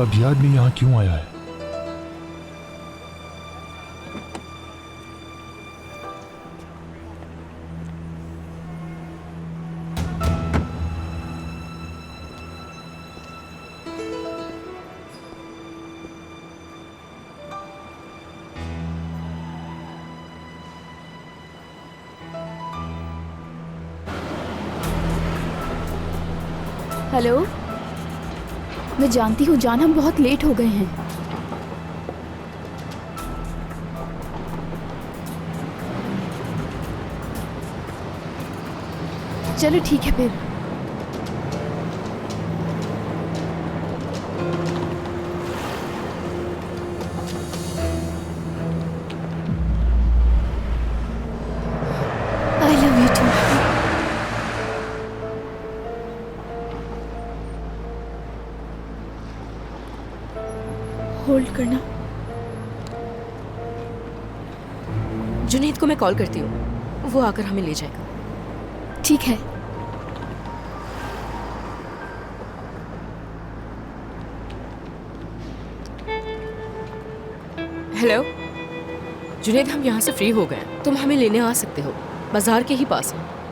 अब ये आदमी यहाँ क्यों आया है? हेलो, मैं जानती हूँ जान, हम बहुत लेट हो गए हैं। चलो ठीक है फिर। I love you too. Hold करना। जुनैद को मैं कॉल करती हूँ, वो आकर हमें ले जाएगा। ठीक है। हेलो जुनैद, हम यहाँ से फ्री हो गए हैं, तुम हमें लेने आ सकते हो, बाजार के ही पास है।